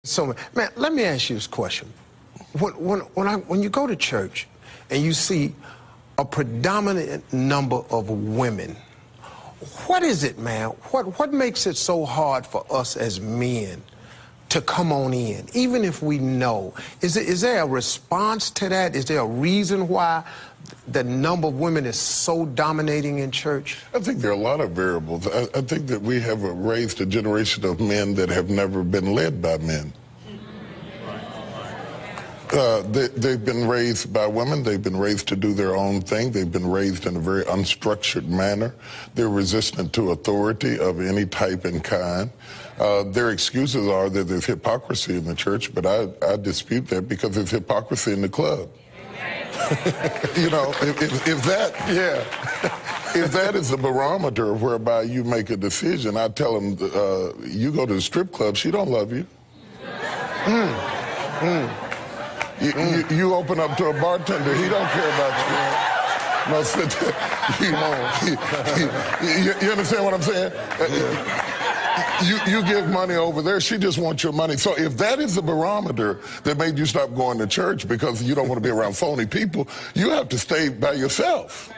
So, man, let me ask you this question. When you go to church and you see a predominant number of women, what is it, man? What makes it so hard for us as men to come on in, even if we know? Is there a response to that? Is there a reason why the number of women is so dominating in church? I think there are a lot of variables. I think that we have raised a generation of men that have never been led by men. They've been raised by women. They've been raised to do their own thing. They've been raised in a very unstructured manner. They're resistant to authority of any type and kind. Their excuses are that there's hypocrisy in the church, but I dispute that because there's hypocrisy in the club. You know, if that is the barometer whereby you make a decision, I tell them, you go to the strip club, she don't love you. You open up to a bartender, he don't care about you. No, sit there. You understand what I'm saying? You give money over there, she just wants your money. So if that is the barometer that made you stop going to church because you don't want to be around phony people, you have to stay by yourself.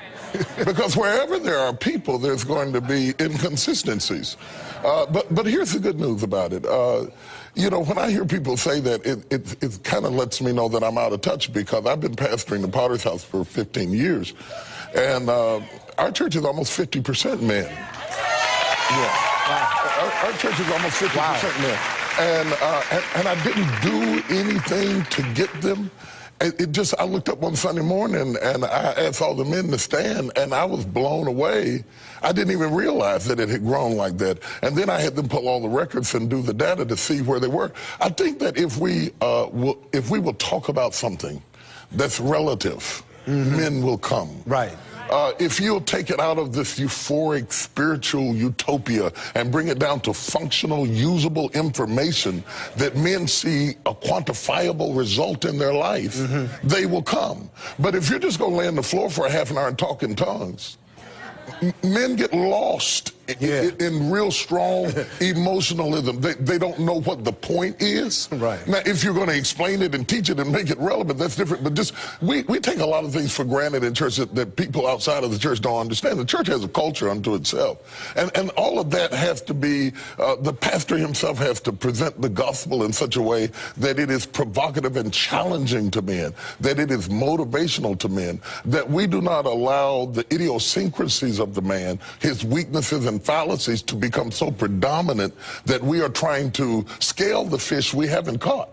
Because wherever there are people, there's going to be inconsistencies. But here's the good news about it. You know, when I hear people say that, it kind of lets me know that I'm out of touch, because I've been pastoring the Potter's House for 15 years. And our church is almost 50% men. Yeah. Our church is almost 50% men. And I didn't do anything to get them. I looked up one Sunday morning and I asked all the men to stand, and I was blown away. I didn't even realize that it had grown like that. And then I had them pull all the records and do the data to see where they were. I think that if we will talk about something that's relative, men will come. Right. If you'll take it out of this euphoric spiritual utopia and bring it down to functional, usable information that men see a quantifiable result in their life, they will come. But if you're just going to lay on the floor for a half an hour and talk in tongues, men get lost in real strong emotionalism. They don't know what the point is. Right. Now, if you're going to explain it and teach it and make it relevant, that's different. But just we take a lot of things for granted in church that people outside of the church don't understand. The church has a culture unto itself. And all of that has to be, the pastor himself has to present the gospel in such a way that it is provocative and challenging to men, that it is motivational to men, that we do not allow the idiosyncrasies of the man, his weaknesses and fallacies, to become so predominant that we are trying to scale the fish we haven't caught.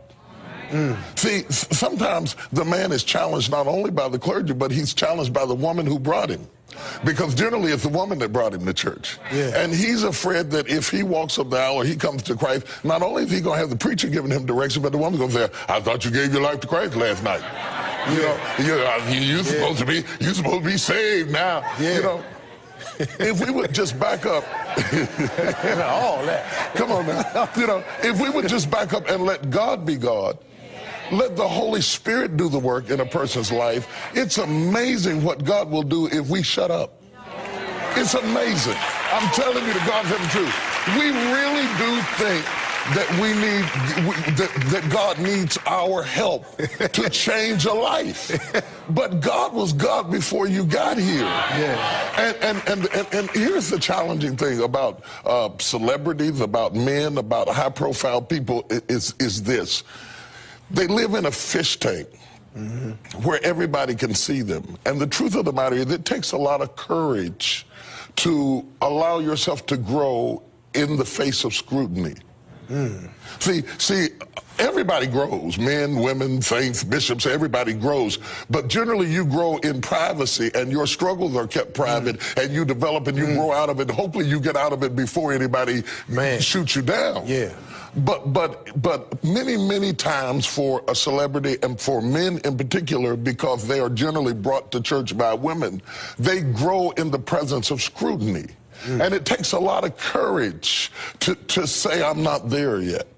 See, sometimes the man is challenged not only by the clergy, but he's challenged by the woman who brought him. Because generally it's the woman that brought him to church. And he's afraid that if he walks up the aisle or he comes to Christ, not only is he going to have the preacher giving him direction, but the woman's going to say, I thought you gave your life to Christ last night. You know, you're supposed to be saved now. You know. If we would just back up, all that. Come on now. You know, if we would just back up and let God be God, let the Holy Spirit do the work in a person's life, it's amazing what God will do if we shut up. It's amazing. I'm telling you, the God's heaven truth. We really do think that that God needs our help to change a life. But God was God before you got here. And here's the challenging thing about celebrities, about men, about high-profile people is this. They live in a fish tank where everybody can see them. And the truth of the matter is, it takes a lot of courage to allow yourself to grow in the face of scrutiny. See, everybody grows. Men, women, saints, bishops, everybody grows. But generally you grow in privacy, and your struggles are kept private, and you develop and you grow out of it. Hopefully you get out of it before anybody shoots you down. But many times for a celebrity, and for men in particular, because they are generally brought to church by women, they grow in the presence of scrutiny. And it takes a lot of courage to say, I'm not there yet.